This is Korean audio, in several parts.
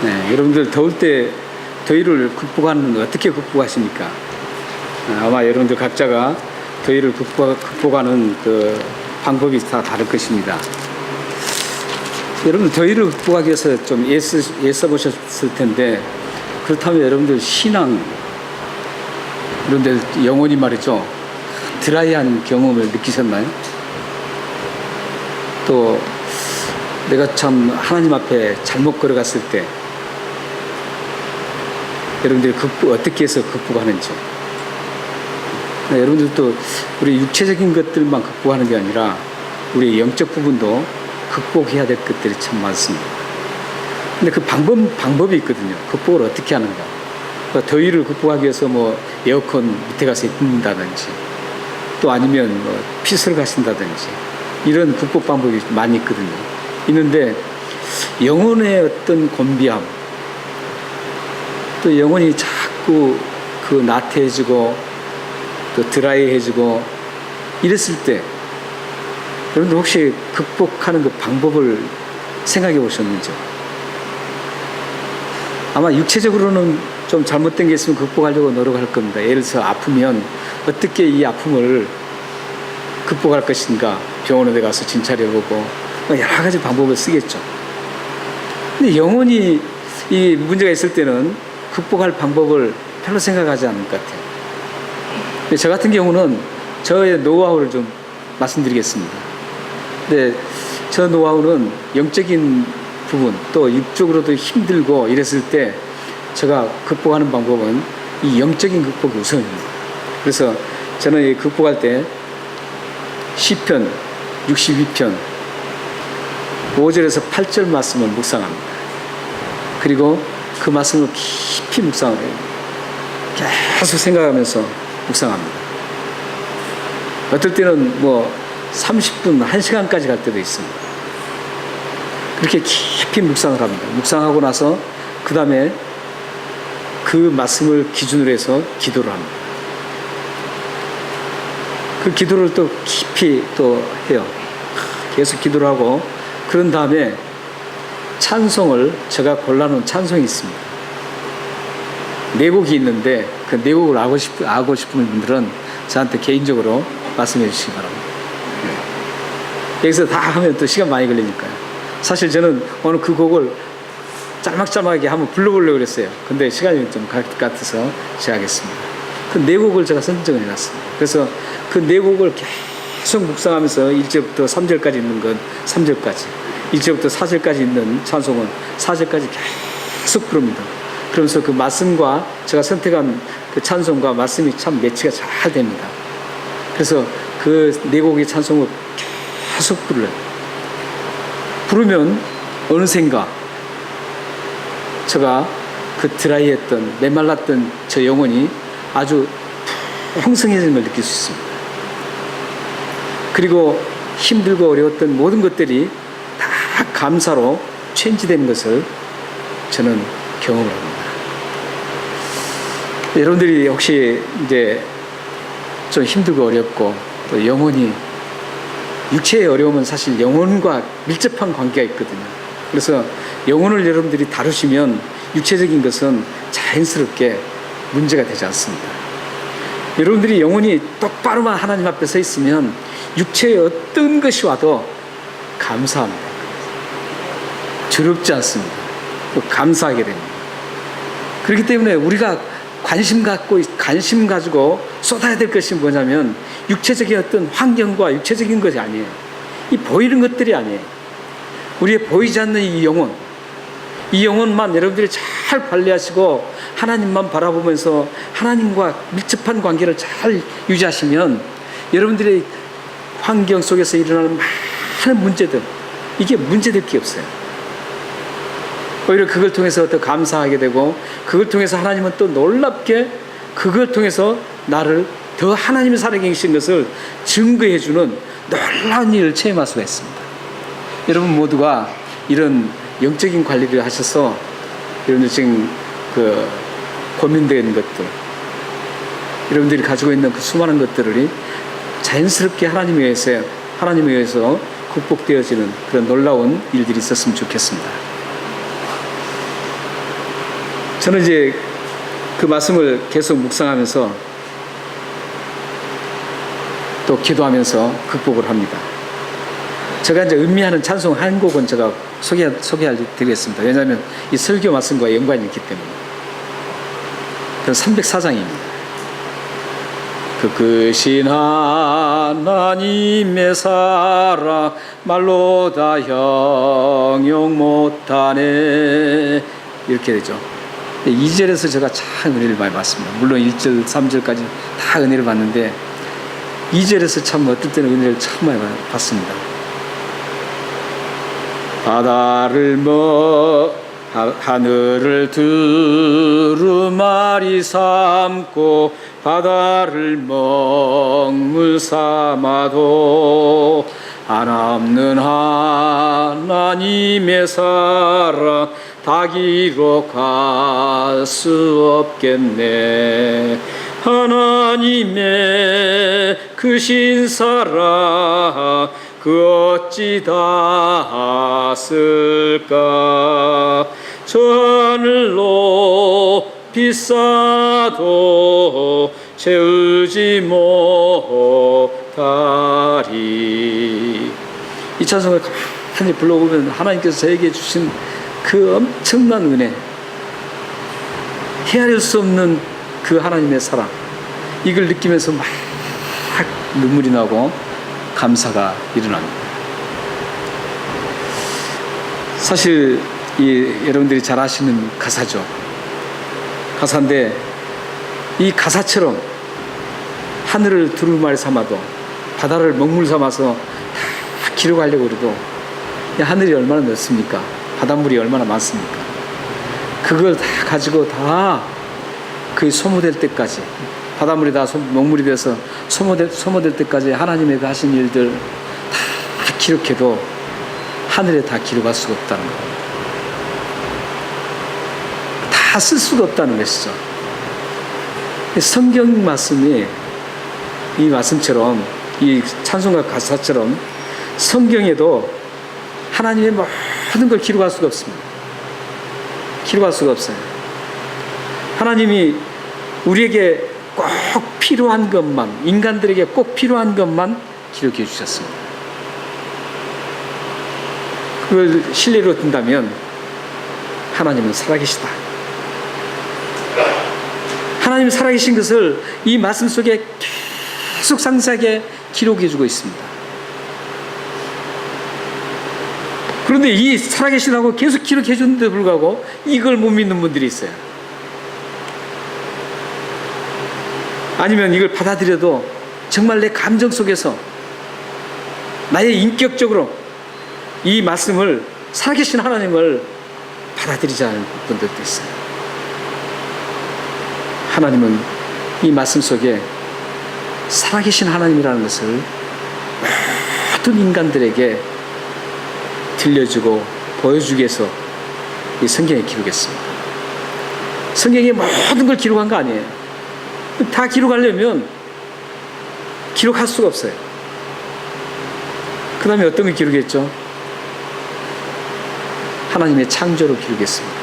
네, 여러분들 더울 때 더위를 극복하는 어떻게 극복하십니까? 아마 여러분들 각자가 더위를 극복하는 그 방법이 다 다를 것입니다. 여러분 더위를 극복하기 위해서 좀 애써 보셨을 텐데, 그렇다면 여러분들 신앙, 그런데 영혼이 말이죠, 드라이한 경험을 느끼셨나요? 또 내가 참 하나님 앞에 잘못 걸어갔을 때 여러분들이 어떻게 해서 극복하는지, 여러분들도 우리 육체적인 것들만 극복하는 게 아니라 우리 영적 부분도 극복해야 될 것들이 참 많습니다. 근데 그 방법이 있거든요. 극복을 어떻게 하는가. 그러니까 더위를 극복하기 위해서 뭐 에어컨 밑에 가서 입는다든지, 또 아니면 뭐 핏을 가신다든지, 이런 극복 방법이 많이 있거든요. 있는데 영혼의 어떤 곤비함, 또 영혼이 자꾸 그 나태해지고 또 드라이해지고 이랬을 때 여러분들 혹시 극복하는 그 방법을 생각해 보셨는지? 아마 육체적으로는 좀 잘못된 게 있으면 극복하려고 노력할 겁니다. 예를 들어서 아프면 어떻게 이 아픔을 극복할 것인가, 병원에 가서 진찰해보고 여러 가지 방법을 쓰겠죠. 근데 영혼이 이 문제가 있을 때는 극복할 방법을 별로 생각하지 않을 것 같아요. 근데 저 같은 경우는 저의 노하우를 좀 말씀드리겠습니다. 근데 저 노하우는 영적인 부분, 또 육적으로도 힘들고 이랬을 때 제가 극복하는 방법은 이 영적인 극복이 우선입니다. 그래서 저는 이 극복할 때 시편 62편 5절에서 8절 말씀을 묵상합니다. 그리고 그 말씀을 깊이 묵상을 해요. 계속 생각하면서 묵상합니다. 어떨 때는 뭐 30분, 1시간까지 갈 때도 있습니다. 그렇게 깊이 묵상을 합니다. 묵상하고 나서 그 다음에 그 말씀을 기준으로 해서 기도를 합니다. 그 기도를 또 깊이 또 해요. 계속 기도를 하고, 그런 다음에 찬송을, 제가 골라놓은 찬송이 있습니다. 네 곡이 있는데 그 네 곡을 알고 싶은 분들은 저한테 개인적으로 말씀해 주시기 바랍니다. 네. 여기서 다 하면 또 시간 많이 걸리니까요. 사실 저는 오늘 그 곡을 짤막짤막하게 한번 불러보려고 그랬어요. 근데 시간이 좀 같아서 제하겠습니다. 그 네 곡을 제가 선정을 해놨습니다. 그래서 그 네 곡을 계속 묵상하면서 1절부터 3절까지 있는 건 3절까지, 1절부터 4절까지 있는 찬송은 4절까지 계속 부릅니다. 그러면서 그 말씀과 제가 선택한 그 찬송과 말씀이 참 매치가 잘 됩니다. 그래서 그 네 곡의 찬송을 계속 불러요. 부르면 어느샌가 제가 그 드라이했던, 메말랐던 저 영혼이 아주 풍성해진 걸 느낄 수 있습니다. 그리고 힘들고 어려웠던 모든 것들이 다 감사로 체인지되는 것을 저는 경험을 합니다. 여러분들이 혹시 이제 좀 힘들고 어렵고 또 영혼이, 육체의 어려움은 사실 영혼과 밀접한 관계가 있거든요. 그래서 영혼을 여러분들이 다루시면 육체적인 것은 자연스럽게 문제가 되지 않습니다. 여러분들이 영혼이 똑바로만 하나님 앞에 서 있으면 육체의 어떤 것이 와도 감사합니다. 두렵지 않습니다. 또 감사하게 됩니다. 그렇기 때문에 우리가 관심 가지고 쏟아야 될 것이 뭐냐면 육체적인 어떤 환경과 육체적인 것이 아니에요. 이 보이는 것들이 아니에요. 우리의 보이지 않는 이 영혼만 여러분들이 잘 관리하시고 하나님만 바라보면서 하나님과 밀접한 관계를 잘 유지하시면 여러분들의 환경 속에서 일어나는 많은 문제들, 이게 문제될 게 없어요. 오히려 그걸 통해서 더 감사하게 되고, 그걸 통해서 하나님은 또 놀랍게 그걸 통해서 나를 더 하나님의 살아계신 계신 것을 증거해주는 놀라운 일을 체험할 수가 있습니다. 여러분 모두가 이런 영적인 관리를 하셔서 여러분들 지금 그 고민되는 것들, 여러분들이 가지고 있는 그 수많은 것들이 자연스럽게 하나님에 의해서 극복되어지는 그런 놀라운 일들이 있었으면 좋겠습니다. 저는 이제 그 말씀을 계속 묵상하면서 또 기도하면서 극복을 합니다. 제가 이제 음미하는 찬송 한 곡은 제가 소개해드리겠습니다. 왜냐하면 이 설교 말씀과 연관이 있기 때문에. 그건 304장입니다. 그 크신 하나님의 사랑 말로 다 형용 못하네, 이렇게 되죠. 2절에서 제가 참 은혜를 많이 받습니다. 물론 1절, 3절까지 다 은혜를 받는데 2절에서 참 어떨 때는 은혜를 참 많이 받습니다. 하늘을 두루마리 삼고 바다를 먹물 삼아도 한없는 하나님의 사랑 다 기록할 수 없겠네. 하나님의 크신 사랑 그 어찌 다 쓸까. 저 하늘로 비싸도 채우지 못하리. 이 찬송을 가만히 불러보면 하나님께서 저에게 주신 그 엄청난 은혜, 헤아릴 수 없는 그 하나님의 사랑, 이걸 느끼면서 막 눈물이 나고 감사가 일어납니다. 사실 여러분들이 잘 아시는 가사죠. 가사인데 이 가사처럼 하늘을 두루마리 삼아도 바다를 먹물 삼아서 다 기록하려고 해도 하늘이 얼마나 넓습니까? 바닷물이 얼마나 많습니까? 그걸 다 가지고 다 그 소모될 때까지, 바닷물이 다 먹물이 돼서 소모될 때까지 하나님의 그 하신 일들 다 기록해도 하늘에 다 기록할 수가 없다는 거예요. 다 쓸 수가 없다는 것이죠. 성경 말씀이 이 말씀처럼, 이 찬송가 가사처럼 성경에도 하나님의 모든 걸 기록할 수가 없습니다. 기록할 수가 없어요. 하나님이 우리에게 꼭 필요한 것만, 인간들에게 꼭 필요한 것만 기록해 주셨습니다. 그걸 신뢰로 든다면 하나님은 살아계시다. 하나님이 살아계신 것을 이 말씀 속에 계속 상세하게 기록해 주고 있습니다. 그런데 이 살아계시다고 계속 기록해 주는데도 불구하고 이걸 못 믿는 분들이 있어요. 아니면 이걸 받아들여도 정말 내 감정 속에서 나의 인격적으로 이 말씀을, 살아계신 하나님을 받아들이지 않은 분들도 있어요. 하나님은 이 말씀 속에 살아계신 하나님이라는 것을 모든 인간들에게 들려주고 보여주기 위해서 이 성경에 기록했습니다. 성경에 모든 걸 기록한 거 아니에요. 다 기록하려면 기록할 수가 없어요. 그 다음에 어떤 걸 기록했죠? 하나님의 창조를 기록했습니다.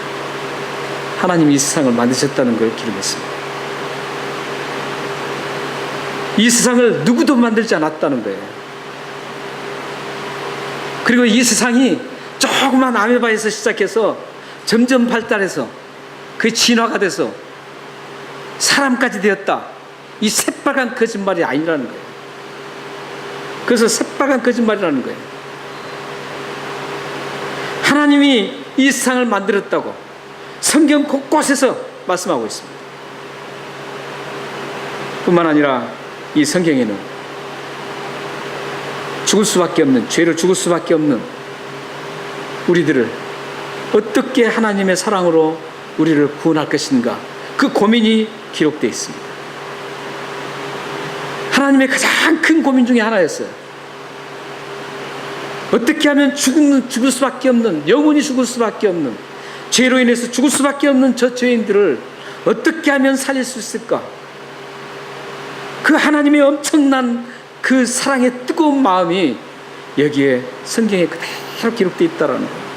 하나님이 이 세상을 만드셨다는 걸 기록했습니다. 이 세상을 누구도 만들지 않았다는 거예요. 그리고 이 세상이 조그만 아메바에서 시작해서 점점 발달해서 그 진화가 돼서 사람까지 되었다. 이 새빨간 거짓말이 아니라는 거예요. 그래서 새빨간 거짓말이라는 거예요. 하나님이 이 세상을 만들었다고 성경 곳곳에서 말씀하고 있습니다. 뿐만 아니라 이 성경에는 죽을 수밖에 없는, 죄를 죽을 수밖에 없는 우리들을 어떻게 하나님의 사랑으로 우리를 구원할 것인가, 그 고민이 기록되어 있습니다. 하나님의 가장 큰 고민 중에 하나였어요. 어떻게 하면 죽을 수밖에 없는, 영원히 죽을 수밖에 없는, 죄로 인해서 죽을 수밖에 없는 저 죄인들을 어떻게 하면 살릴 수 있을까? 그 하나님의 엄청난 그 사랑의 뜨거운 마음이 여기에 성경에 그대로 기록되어 있다는 거예요.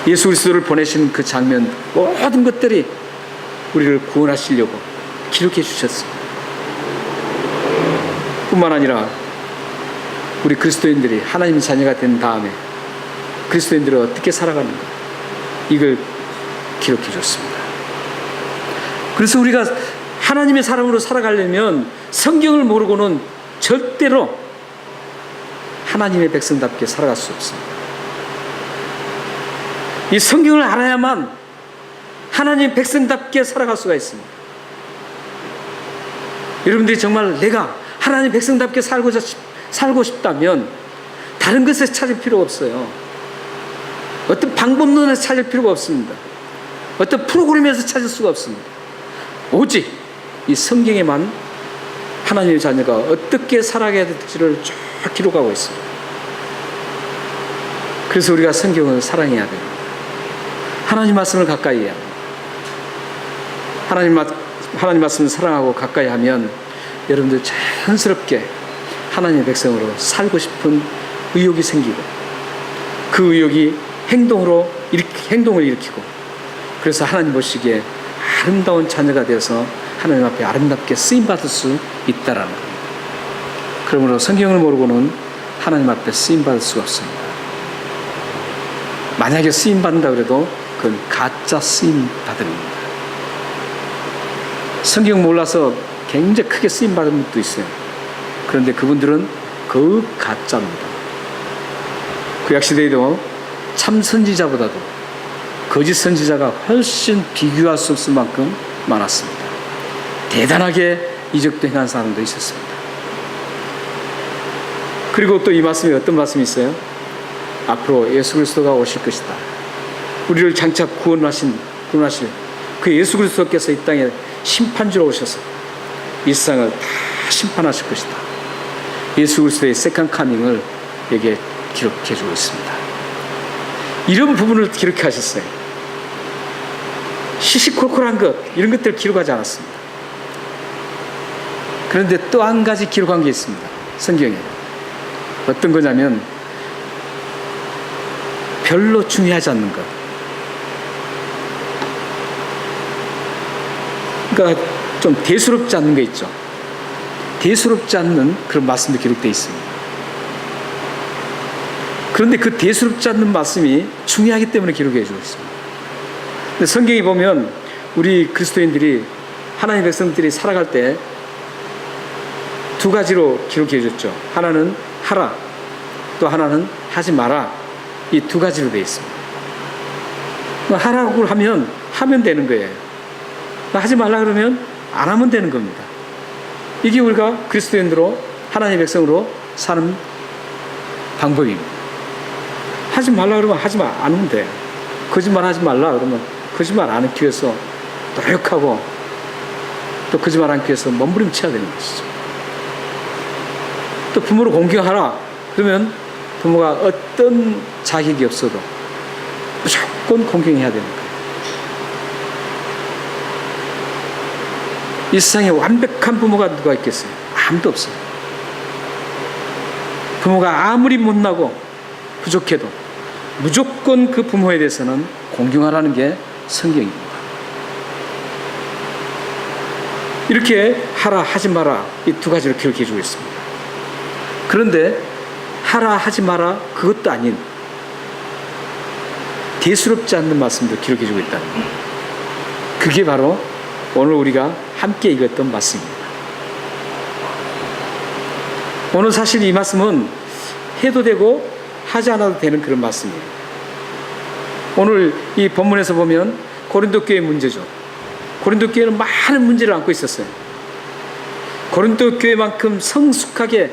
예수 그리스도를 보내신 그 장면, 모든 것들이 우리를 구원하시려고 기록해 주셨습니다. 뿐만 아니라 우리 그리스도인들이 하나님의 자녀가 된 다음에 그리스도인들은 어떻게 살아가는가, 이걸 기록해 줬습니다. 그래서 우리가 하나님의 사람으로 살아가려면 성경을 모르고는 절대로 하나님의 백성답게 살아갈 수 없습니다. 이 성경을 알아야만 하나님의 백성답게 살아갈 수가 있습니다. 여러분들이 정말 내가 하나님의 백성답게 살고 싶다면 다른 것에 찾을 필요가 없어요. 어떤 방법론에서 찾을 필요가 없습니다. 어떤 프로그램에서 찾을 수가 없습니다. 오직 이 성경에만 하나님의 자녀가 어떻게 살아가야 될지를 쭉 기록하고 있습니다. 그래서 우리가 성경을 사랑해야 됩니다. 하나님 말씀을 가까이 해야 합니다. 하나님 말씀을 사랑하고 가까이 하면 여러분들 자연스럽게 하나님의 백성으로 살고 싶은 의욕이 생기고, 그 의욕이 행동을 일으키고, 그래서 하나님 보시기에 아름다운 자녀가 되어서 하나님 앞에 아름답게 쓰임받을 수 있다라는 겁니다. 그러므로 성경을 모르고는 하나님 앞에 쓰임받을 수가 없습니다. 만약에 쓰임받는다 그래도 그건 가짜 쓰임받음입니다. 성경 몰라서 굉장히 크게 쓰임받은 분도 있어요. 그런데 그분들은 그 가짜입니다. 구약시대에도 참 선지자보다도 거짓 선지자가 훨씬 비교할 수 없을 만큼 많았습니다. 대단하게 이적도 행한 사람도 있었습니다. 그리고 또 이 말씀에 어떤 말씀이 있어요? 앞으로 예수 그리스도가 오실 것이다. 우리를 장차 구원하실 그 예수 그리스도께서 이 땅에 심판주로 오셔서 이 세상을 다 심판하실 것이다. 예수 그리스도의 세컨 카밍을 여기에 기록해 주고 있습니다. 이런 부분을 기록하셨어요. 시시콜콜한 것, 이런 것들을 기록하지 않았습니다. 그런데 또 한 가지 기록한 게 있습니다. 성경에. 어떤 거냐면 별로 중요하지 않는 것. 그러니까 좀 대수롭지 않는 거 있죠. 대수롭지 않는 그런 말씀도 기록되어 있습니다. 그런데 그 대수롭지 않는 말씀이 중요하기 때문에 기록해 주고 있습니다. 근데 성경에 보면 우리 그리스도인들이, 하나님의 백성들이 살아갈 때 두 가지로 기록해 줬죠. 하나는 하라, 또 하나는 하지 마라. 이 두 가지로 되어 있습니다. 하라고 하면 되는 거예요. 하지 말라 그러면 안 하면 되는 겁니다. 이게 우리가 그리스도인으로, 하나님의 백성으로 사는 방법입니다. 하지 말라 그러면 하지 안 하면 돼요. 거짓말 하지 말라 그러면 거짓말 안 하기 위해서 노력하고, 또 거짓말 안 하기 위해서 몸부림쳐야 되는 것이죠. 또 부모를 공경하라 그러면 부모가 어떤 자격이 없어도 무조건 공경해야 되는 거예요. 이 세상에 완벽한 부모가 누가 있겠어요? 아무도 없어요. 부모가 아무리 못나고 부족해도 무조건 그 부모에 대해서는 공경하라는 게 성경입니다. 이렇게 하라 하지 마라, 이 두 가지를 기록해 주고 있습니다. 그런데 하라 하지 마라 그것도 아닌 대수롭지 않는 말씀도 기록해 주고 있다는 거예요. 그게 바로 오늘 우리가 함께 읽었던 말씀입니다. 오늘 사실 이 말씀은 해도 되고 하지 않아도 되는 그런 말씀이에요. 오늘 이 본문에서 보면 고린도 교회 문제죠. 고린도 교회는 많은 문제를 안고 있었어요. 고린도 교회만큼 성숙하게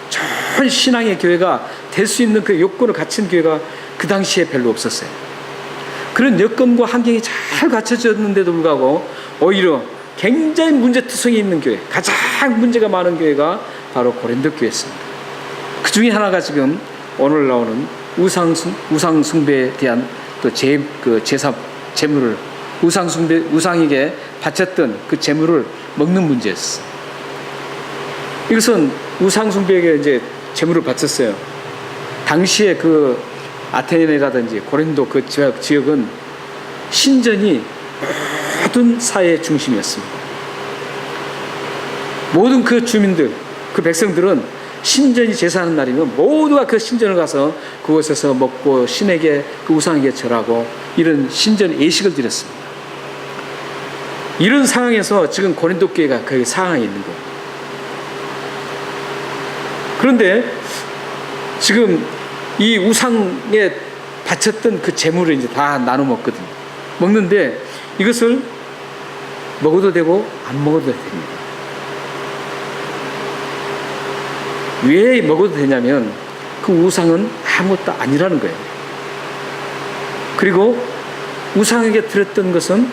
좋은 신앙의 교회가 될 수 있는 그 요건을 갖춘 교회가 그 당시에 별로 없었어요. 그런 여건과 환경이 잘 갖춰졌는데도 불구하고 오히려 굉장히 문제투성이 있는 교회, 가장 문제가 많은 교회가 바로 고린도 교회였습니다. 그 중에 하나가 지금 오늘 나오는 우상 숭배에 대한 또 제사 제물을 우상에게 바쳤던 그 제물을 먹는 문제였어요. 이것은 우상 숭배에게 이제 제물을 바쳤어요. 당시에 그 아테네라든지 고린도 그 지역은 신전이 모든 사회의 중심이었습니다. 모든 그 주민들, 그 백성들은 신전이 제사하는 날이면 모두가 그 신전을 가서 그곳에서 먹고 신에게 그 우상에게 절하고 이런 신전 예식을 드렸습니다. 이런 상황에서 지금 고린도 교회가 그 상황에 있는 거예요. 그런데 지금 이 우상에 바쳤던 그 재물을 이제 다 나눠 먹거든요. 먹는데 이것을 먹어도 되고 안 먹어도 됩니다. 왜 먹어도 되냐면 그 우상은 아무것도 아니라는 거예요. 그리고 우상에게 드렸던 것은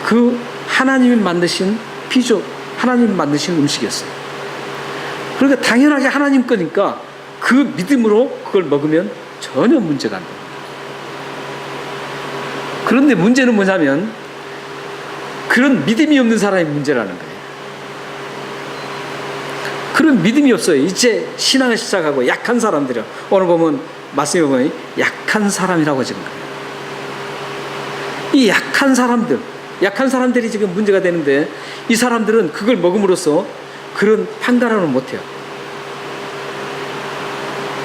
그 하나님이 만드신 피조, 하나님이 만드신 음식이었어요. 그러니까 당연하게 하나님 거니까 그 믿음으로 그걸 먹으면 전혀 문제가 안 됩니다. 그런데 문제는 뭐냐면 그런 믿음이 없는 사람이 문제라는 거예요. 그런 믿음이 없어요. 이제 신앙을 시작하고 약한 사람들이요. 오늘 보면 말씀해 보면 약한 사람이라고 지금 거예요. 이 약한 사람들이 지금 문제가 되는데 이 사람들은 그걸 먹음으로써 그런 판단을 못해요.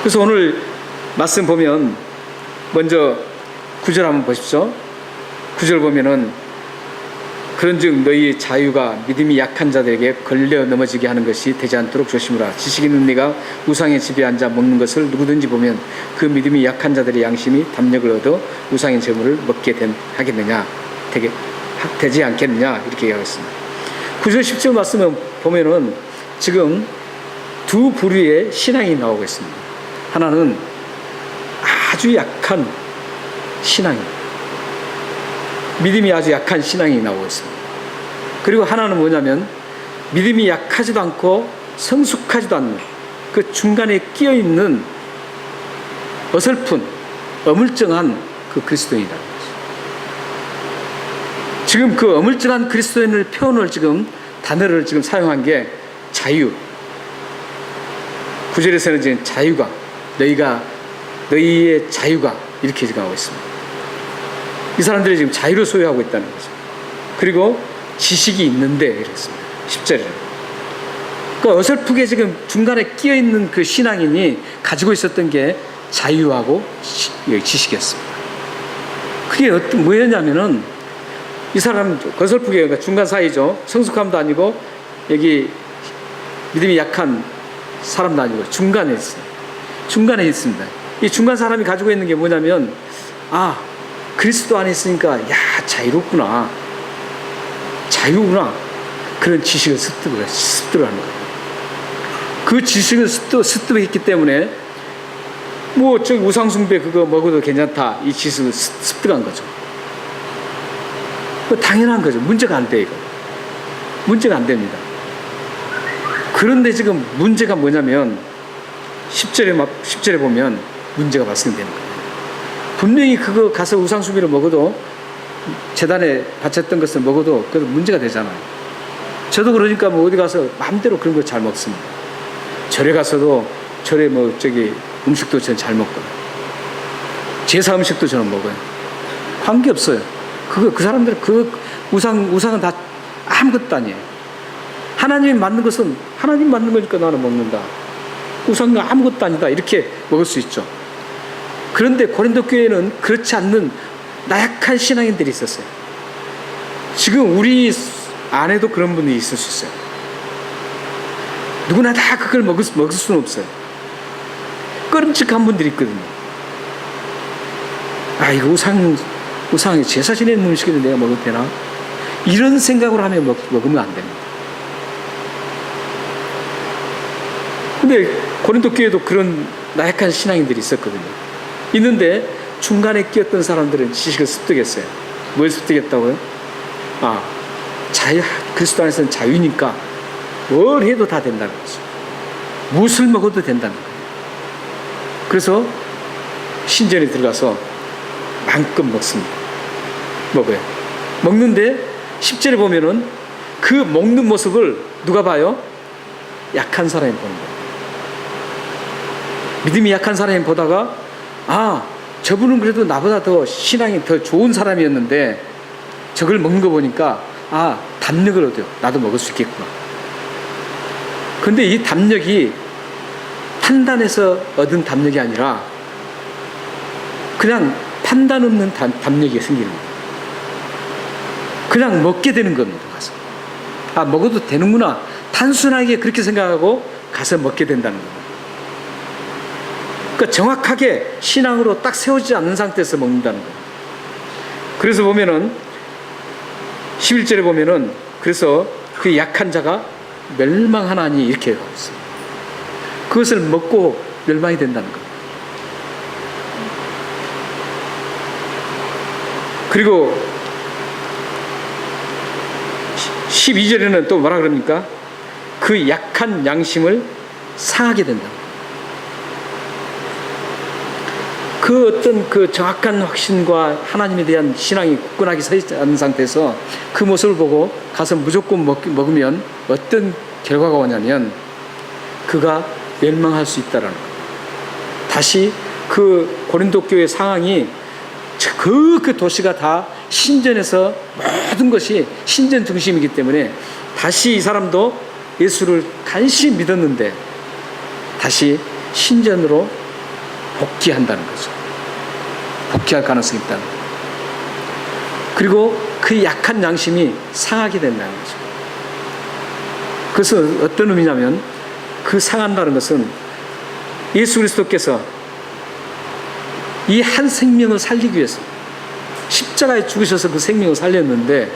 그래서 오늘 말씀 보면 먼저 9절 한번 보십시오. 9절 보면은 그런즉 너희 자유가 믿음이 약한 자들에게 걸려 넘어지게 하는 것이 되지 않도록 조심하라. 지식 있는 네가 우상의 집에 앉아 먹는 것을 누구든지 보면 그 믿음이 약한 자들의 양심이 담력을 얻어 우상의 재물을 먹게 하겠느냐 되지 않겠느냐 이렇게 얘기하겠습니다. 9절 10절 말씀을 보면은 지금 두 부류의 신앙이 나오고 있습니다. 하나는 아주 약한 신앙입니다. 믿음이 아주 약한 신앙이 나오고 있습니다. 그리고 하나는 뭐냐면 믿음이 약하지도 않고 성숙하지도 않는 그 중간에 끼어있는 어설픈 어물쩡한 그 그리스도인이라는 거죠. 지금 그 어물쩡한 그리스도인을 표현을 지금 단어를 지금 사용한 게 자유. 9절에서는 지금 자유가 너희의 자유가 이렇게 지금 하고 있습니다. 이 사람들이 지금 자유를 소유하고 있다는 거죠. 그리고 지식이 있는데 이랬습니다. 10절에. 그 어설프게 지금 중간에 끼어있는 그 신앙인이 가지고 있었던 게 자유하고 지식이었습니다. 그게 뭐였냐면은 이 사람 어설프게 그러니까 중간 사이죠. 성숙함도 아니고 여기 믿음이 약한 사람도 아니고 중간에 있어요. 중간에 있습니다. 이 중간 사람이 가지고 있는 게 뭐냐면 그리스도 안에 있으니까 자유롭구나, 자유구나 그런 지식을 습득을 하는 거예요. 그 지식을 습득했기 때문에 뭐 저기 우상숭배 그거 먹어도 괜찮다 이 지식을 습득한 거죠. 당연한 거죠. 문제가 안 돼 이거. 문제가 안 됩니다. 그런데 지금 문제가 뭐냐면 10절에 보면 문제가 발생되는 거예요. 분명히 그거 가서 우상숭배를 먹어도 제단에 바쳤던 것을 먹어도 그래도 문제가 되잖아요. 저도 그러니까 뭐 어디 가서 마음대로 그런 거 잘 먹습니다. 절에 가서도 절에 음식도 저는 잘 먹고요. 제사 음식도 저는 먹어요. 관계없어요. 그 사람들 그 우상은 다 아무것도 아니에요. 하나님이 만든 것은 하나님 만든 거니까 나는 먹는다. 우상은 아무것도 아니다. 이렇게 먹을 수 있죠. 그런데 고린도 교회는 그렇지 않는 나약한 신앙인들이 있었어요. 지금 우리 안에도 그런 분이 있을 수 있어요. 누구나 다 그걸 먹을 수는 없어요. 꺼림칙한 분들이 있거든요. 이거 우상이 제사 지내는 음식인데 내가 먹어도 되나? 이런 생각으로 하면 먹으면 안 됩니다. 근데 고린도 교회도 그런 나약한 신앙인들이 있었거든요. 있는데 중간에 끼었던 사람들은 지식을 습득했어요. 뭘 습득했다고요? 그리스도 안에서는 자유니까 뭘 해도 다 된다는 거죠. 무엇을 먹어도 된다는 거예요. 그래서 신전에 들어가서 마음껏 먹어요. 먹는데 10절에 보면은 그 먹는 모습을 누가 봐요? 약한 사람이 보는 거예요. 믿음이 약한 사람이 보다가 저분은 그래도 나보다 더 신앙이 더 좋은 사람이었는데 저걸 먹는 거 보니까 아, 담력을 얻어요. 나도 먹을 수 있겠구나. 근데 이 담력이 판단해서 얻은 담력이 아니라 그냥 판단 없는 담력이 생기는 거예요. 그냥 먹게 되는 겁니다. 가서 아, 먹어도 되는구나. 단순하게 그렇게 생각하고 가서 먹게 된다는 거예요. 그러니까 정확하게 신앙으로 딱 세우지 않는 상태에서 먹는다는 거예요. 그래서 보면은 11절에 보면은 그래서 그 약한 자가 멸망하나니 이렇게 하고 있어요. 그것을 먹고 멸망이 된다는 거예요. 그리고 12절에는 또 뭐라 그럽니까? 그 약한 양심을 상하게 된다. 그 어떤 그 정확한 확신과 하나님에 대한 신앙이 굳건하게 서 있지 않은 상태에서 그 모습을 보고 가서 무조건 먹으면 어떤 결과가 오냐면 그가 멸망할 수 있다라는 거예요. 다시 그 고린도 교회 상황이 그 도시가 다 신전에서 모든 것이 신전 중심이기 때문에 다시 이 사람도 예수를 간신히 믿었는데 다시 신전으로 복귀한다는 거죠. 복귀할 가능성이 있다는 거예요. 그리고 그 약한 양심이 상하게 된다는 거죠. 그래서 어떤 의미냐면 그 상한다는 것은 예수 그리스도께서 이 한 생명을 살리기 위해서 십자가에 죽으셔서 그 생명을 살렸는데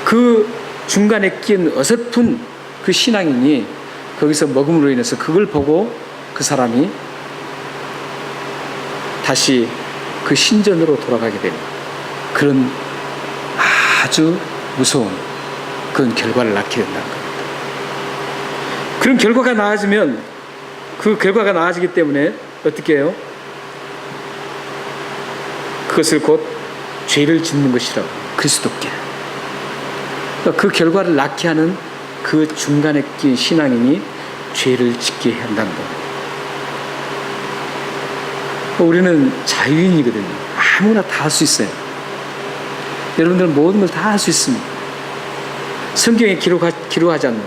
그 중간에 낀 어설픈 그 신앙인이 거기서 먹음으로 인해서 그걸 보고 그 사람이 다시 그 신전으로 돌아가게 되는 그런 아주 무서운 그런 결과를 낳게 된다는 겁니다. 그런 결과가 나아지면 그 결과가 나아지기 때문에 어떻게 해요? 그것을 곧 죄를 짓는 것이라고 그리스도께 그 결과를 낳게 하는 그 중간에 낀 신앙인이 죄를 짓게 한다는 겁니다. 우리는 자유인이거든요. 아무나 다 할 수 있어요. 여러분들은 모든 걸 다 할 수 있습니다. 성경에 기록하지 않는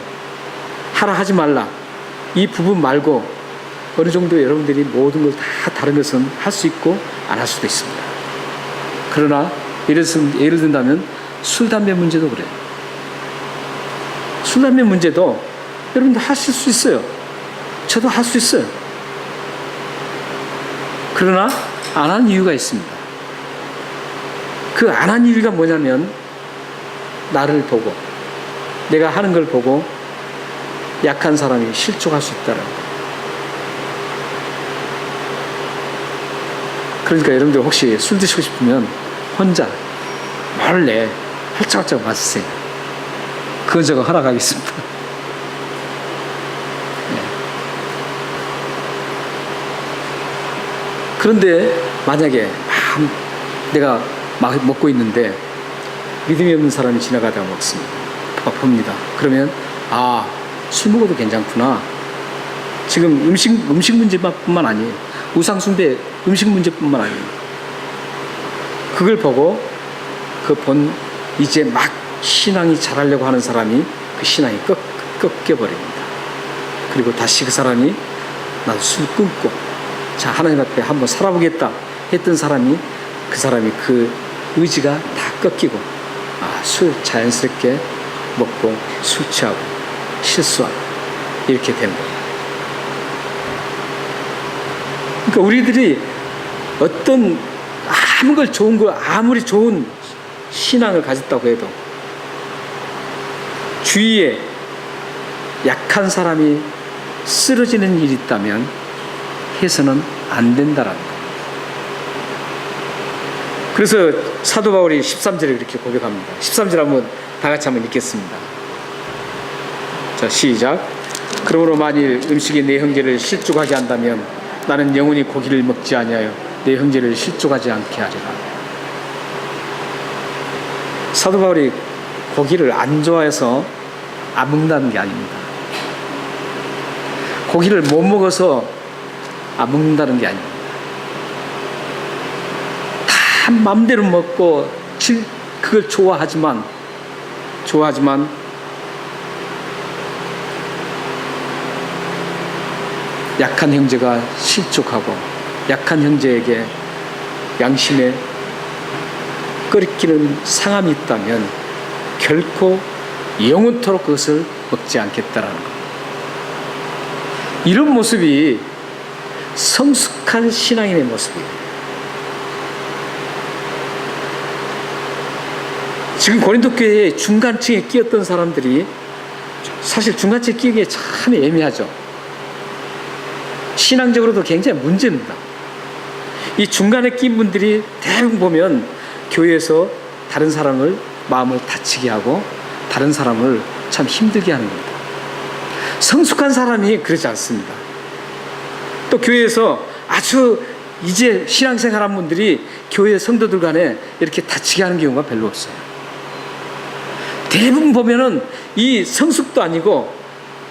하라 하지 말라 이 부분 말고 어느 정도 여러분들이 모든 걸 다 다른 것은 할 수 있고 안 할 수도 있습니다. 그러나 예를 든다면 술, 담배 문제도 그래요. 술, 담배 문제도 여러분들 하실 수 있어요. 저도 할 수 있어요. 그러나 안 한 이유가 있습니다. 그 안 한 이유가 뭐냐면 나를 보고 내가 하는 걸 보고 약한 사람이 실족할 수 있다는 거예요. 그러니까 여러분들 혹시 술 드시고 싶으면 혼자 몰래 헐쩍헐쩍 마시세요. 그건 제가 허락하겠습니다. 그런데 만약에 내가 막 먹고 있는데 믿음이 없는 사람이 지나가다가 먹습니다. 봅니다. 그러면 아, 술 먹어도 괜찮구나. 지금 음식 문제뿐만 아니에요. 우상숭배 음식 문제뿐만 아니에요. 그걸 보고 이제 막 신앙이 자라려고 하는 사람이 그 신앙이 꺾여버립니다. 그리고 다시 그 사람이 나도 술 끊고 자, 하나님 앞에 한번 살아보겠다 했던 사람이 그 의지가 다 꺾이고 술 자연스럽게 먹고 술 취하고 실수하고 이렇게 되는 거예요. 그러니까 우리들이 어떤 아무리 좋은 신앙을 가졌다고 해도 주위에 약한 사람이 쓰러지는 일이 있다면 해서는 안 된다라는 거예요. 그래서 사도 바울이 13절에 그렇게 고백합니다. 13절 한번 다 같이 한번 읽겠습니다. 자, 시작. 그러므로 만일 음식이 내 형제를 실족하게 한다면 나는 영원히 고기를 먹지 아니하여 내 형제를 실족하지 않게 하리라. 사도 바울이 고기를 안 좋아해서 안 먹는다는 게 아닙니다. 고기를 못 먹어서 안 먹는다는 게 아닙니다. 참 맘대로 먹고 그걸 좋아하지만 약한 형제가 실족하고 약한 형제에게 양심에 끓이키는 상함이 있다면 결코 영원토록 그것을 먹지 않겠다라는 것. 이런 모습이 성숙한 신앙인의 모습이에요. 지금 고린도 교회에 중간층에 끼었던 사람들이 사실 중간층에 끼기에 참 애매하죠. 신앙적으로도 굉장히 문제입니다. 이 중간에 낀 분들이 대부분 보면 교회에서 다른 사람을 마음을 다치게 하고 다른 사람을 참 힘들게 하는 겁니다. 성숙한 사람이 그러지 않습니다. 또 교회에서 아주 이제 신앙생활한 분들이 교회 성도들 간에 이렇게 다치게 하는 경우가 별로 없어요. 대부분 보면은 이 성숙도 아니고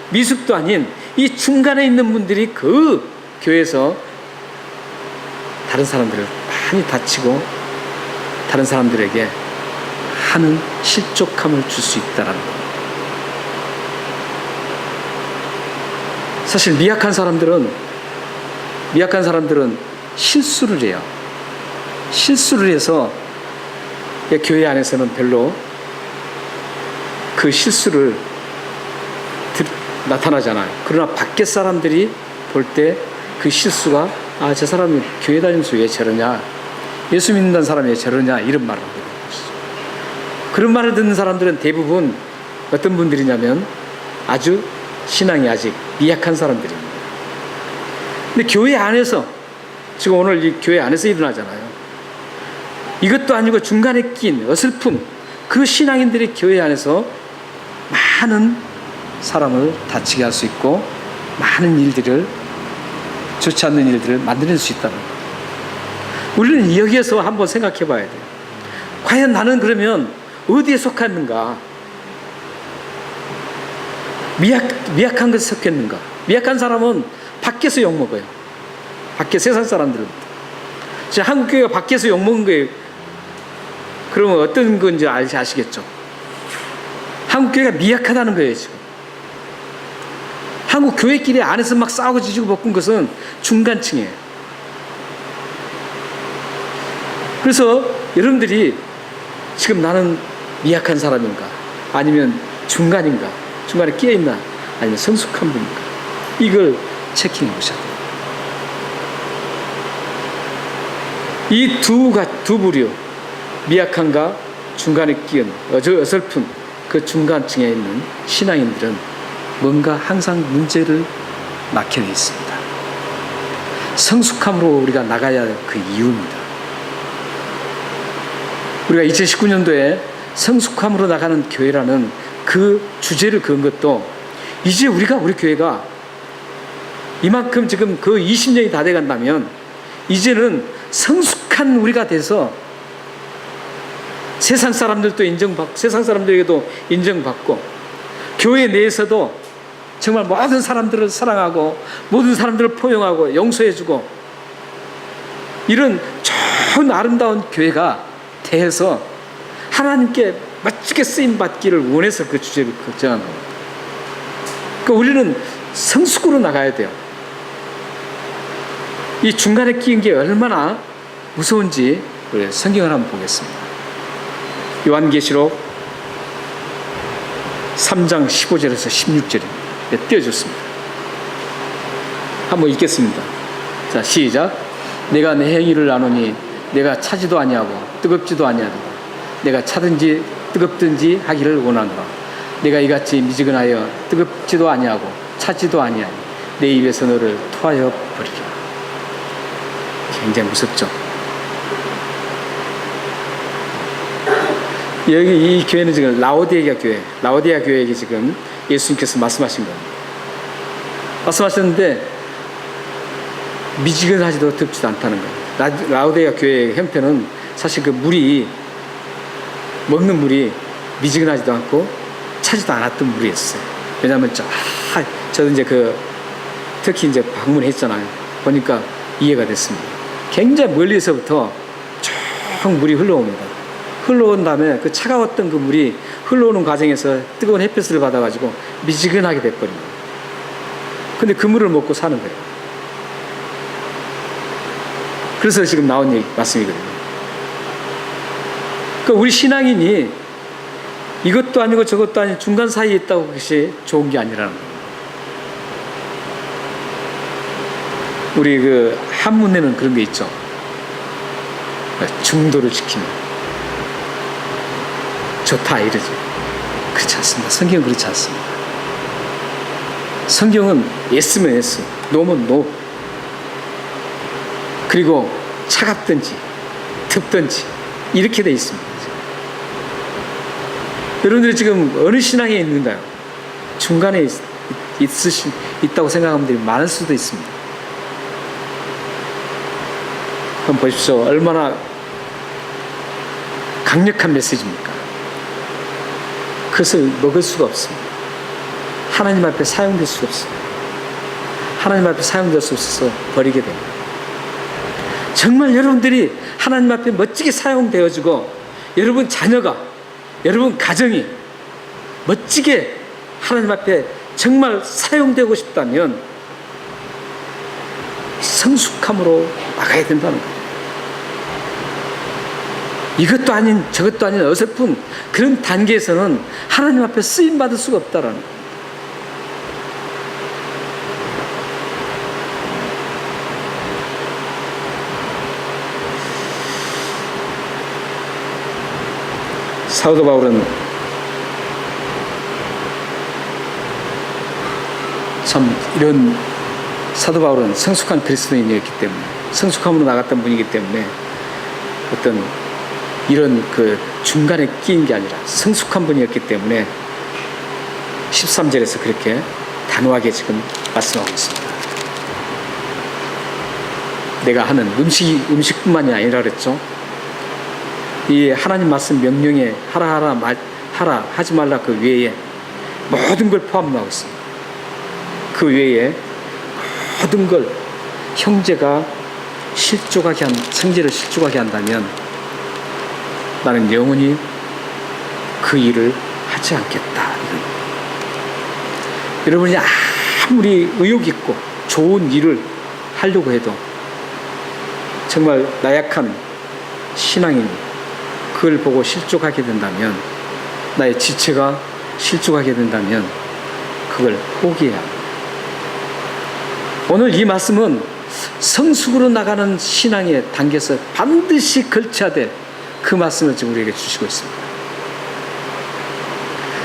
미숙도 아닌 이 중간에 있는 분들이 그 교회에서 다른 사람들을 많이 다치고 다른 사람들에게 하는 실족함을 줄 수 있다는 것. 사실 미약한 사람들은 실수를 해요. 실수를 해서 교회 안에서는 별로 그 실수를 나타나잖아요. 그러나 밖에 사람들이 볼 때 그 실수가 저 사람이 교회 다니면서 왜 저러냐, 예수 믿는다는 사람이 왜 저러냐, 이런 말을 하게 되는 것이죠. 그런 말을 듣는 사람들은 대부분 어떤 분들이냐면 아주 신앙이 아직 미약한 사람들입니다. 근데 교회 안에서 지금 오늘 이 교회 안에서 일어나잖아요. 이것도 아니고 중간에 낀 어설픈 그 신앙인들이 교회 안에서 많은 사람을 다치게 할 수 있고 많은 일들을, 좋지 않는 일들을 만들어낼 수 있다는 거예요. 우리는 여기에서 한번 생각해 봐야 돼요. 과연 나는 그러면 어디에 속했는가? 미약한 것에 속했는가? 미약한 사람은 밖에서 욕먹어요. 밖에 세상 사람들은. 지금 한국교회가 밖에서 욕먹은 거예요. 그러면 어떤 건지 아시겠죠? 한국교회가 미약하다는 거예요, 지금. 한국 교회끼리 안에서 막 싸우고 지지고 볶은 것은 중간층이에요. 그래서 여러분들이 지금 나는 미약한 사람인가? 아니면 중간인가? 중간에 끼어있나? 아니면 성숙한 분인가? 이걸 체킹해 보셔야 돼요. 이 두 부류, 미약한가? 중간에 끼은 어설픈 그 중간층에 있는 신앙인들은 뭔가 항상 문제를 막혀 있습니다. 성숙함으로 우리가 나가야 할 그 이유입니다. 우리가 2019년도에 성숙함으로 나가는 교회라는 그 주제를 그은 것도 이제 우리 교회가 이만큼 지금 그 20년이 다 돼간다면 이제는 성숙한 우리가 돼서 세상 사람들도 인정받고 세상 사람들에게도 인정받고 교회 내에서도 정말 모든 사람들을 사랑하고 모든 사람들을 포용하고 용서해주고 이런 좋은 아름다운 교회가 돼서 하나님께 멋지게 쓰임 받기를 원해서 그 주제를 정한 겁니다. 그러니까 우리는 성숙으로 나가야 돼요. 이 중간에 끼인 게 얼마나 무서운지 우리 성경을 한번 보겠습니다. 요한계시록 3장 15절에서 16절입니다. 네, 띄워줬습니다. 한번 읽겠습니다. 자, 시작. 내가 내 행위를 아노니 내가 차지도 아니하고 뜨겁지도 아니하도다. 내가 차든지 뜨겁든지 하기를 원하노라. 내가 이같이 미지근하여 뜨겁지도 아니하고 차지도 아니하니 내 입에서 너를 토하여 버리리라. 굉장히 무섭죠. 여기 이 교회는 지금 라오디게아 교회에게 지금 예수님께서 말씀하신 겁니다. 말씀하셨는데 미지근하지도 덥지도 않다는 거예요. 라오디게아 교회의 형편은 사실 그 물이 먹는 물이 미지근하지도 않고 차지도 않았던 물이었어요. 왜냐하면 저도 이제 특히 이제 방문했잖아요. 보니까 이해가 됐습니다. 굉장히 멀리서부터 물이 흘러옵니다. 흘러온 다음에 그 차가웠던 그 물이 흘러오는 과정에서 뜨거운 햇볕을 받아가지고 미지근하게 돼버립니다. 근데 그 물을 먹고 사는 거예요. 그래서 지금 나온 얘기 말씀이거든요. 그러니까 우리 신앙인이 이것도 아니고 저것도 아닌 중간 사이에 있다고 그것이 좋은 게 아니라는 거예요. 우리 그 한문에는 그런 게 있죠. 중도를 지키면 좋다 이러지. 그렇지 않습니다. 성경은 그렇지 않습니다. 성경은 예스면 예스, 노면 노. 그리고 차갑든지 덥든지 이렇게 돼 있습니다. 여러분들이 지금 어느 신앙에 있는가요? 중간에 있다고 생각하는 분들이 많을 수도 있습니다. 한번 보십시오. 얼마나 강력한 메시지입니까? 그것을 먹을 수가 없습니다. 하나님 앞에 사용될 수가 없습니다. 하나님 앞에 사용될 수 없어서 버리게 됩니다. 정말 여러분들이 하나님 앞에 멋지게 사용되어지고 여러분 자녀가, 여러분 가정이 멋지게 하나님 앞에 정말 사용되고 싶다면 성숙함으로 나가야 된다는 거예요. 이것도 아닌 저것도 아닌 어설픈 그런 단계에서는 하나님 앞에 쓰임받을 수가 없다라는 거예요. 사도 바울은 참 이런 사도 바울은 성숙한 그리스도인이었기 때문에 성숙함으로 나갔던 분이기 때문에 어떤 이런 그 중간에 끼인 게 아니라 성숙한 분이었기 때문에 13절에서 그렇게 단호하게 지금 말씀하고 있습니다. 내가 하는 음식뿐만이 아니라 그랬죠. 이 하나님 말씀 명령에 하라 하지 말라 그 외에 모든 걸 포함하고 있습니다. 그 외에 모든 걸 형제가 성제를 실족하게 한다면 나는 영원히 그 일을 하지 않겠다. 여러분이 아무리 의욕 있고 좋은 일을 하려고 해도 정말 나약한 신앙인이 그걸 보고 실족하게 된다면, 나의 지체가 실족하게 된다면 그걸 포기해야 합니다. 오늘 이 말씀은 성숙으로 나가는 신앙의 단계에서 반드시 걸쳐야 될 그 말씀을 지금 우리에게 주시고 있습니다.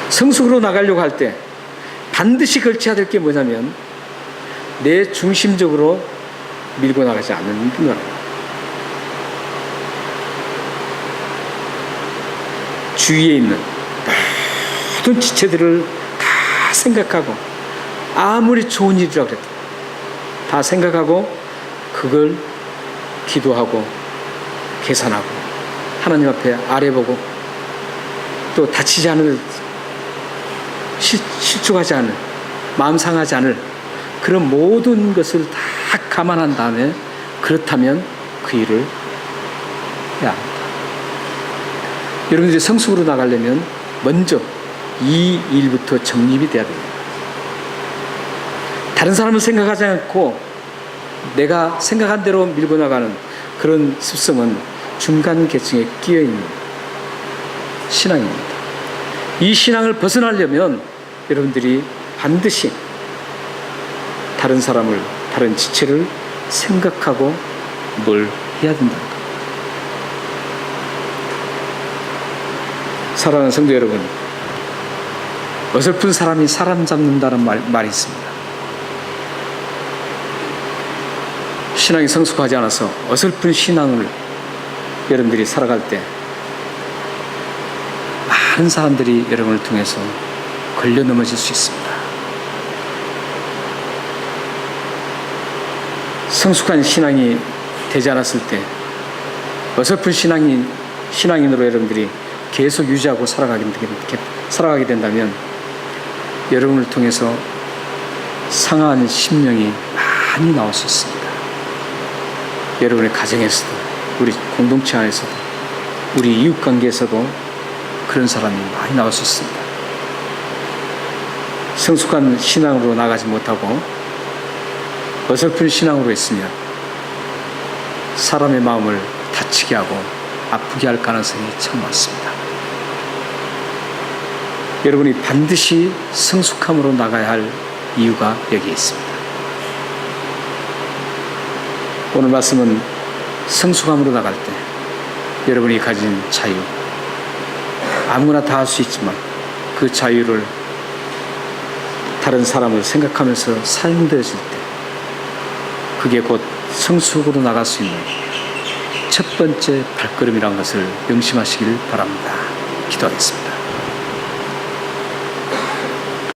성숙으로 나가려고 할 때 반드시 걸쳐야 될 게 뭐냐면 내 중심적으로 밀고 나가지 않는 거랍니다. 주위에 있는 모든 지체들을 다 생각하고, 아무리 좋은 일이라고 해도 다 생각하고 그걸 기도하고 계산하고 하나님 앞에 아뢰보고 또 다치지 않을, 실족하지 않을, 마음 상하지 않을 그런 모든 것을 다 감안한 다음에 그렇다면 그 일을 해야 합니다. 여러분들이 성숙으로 나가려면 먼저 이 일부터 정립이 돼야 됩니다. 다른 사람을 생각하지 않고 내가 생각한 대로 밀고 나가는 그런 습성은 중간 계층에 끼어있는 신앙입니다. 이 신앙을 벗어나려면 여러분들이 반드시 다른 사람을, 다른 지체를 생각하고 뭘 해야 된다는 겁니다. 사랑하는 성도 여러분, 어설픈 사람이 사람 잡는다는 말이 있습니다. 신앙이 성숙하지 않아서 어설픈 신앙을 여러분들이 살아갈 때 많은 사람들이 여러분을 통해서 걸려 넘어질 수 있습니다. 성숙한 신앙이 되지 않았을 때 어설픈 신앙인으로 여러분들이 계속 유지하고 살아가게 된다면 여러분을 통해서 상한 심령이 많이 나올 수 있습니다. 여러분의 가정에서도, 우리 공동체 안에서도, 우리 이웃 관계에서도 그런 사람이 많이 나올 수 있습니다. 성숙한 신앙으로 나가지 못하고 어설픈 신앙으로 있으면 사람의 마음을 다치게 하고 아프게 할 가능성이 참 많습니다. 여러분이 반드시 성숙함으로 나가야 할 이유가 여기에 있습니다. 오늘 말씀은 성숙함으로 나갈 때 여러분이 가진 자유, 아무나 다 할 수 있지만 그 자유를 다른 사람을 생각하면서 사용되어질 때 그게 곧 성숙으로 나갈 수 있는 첫 번째 발걸음이라는 것을 명심하시길 바랍니다. 기도하겠습니다.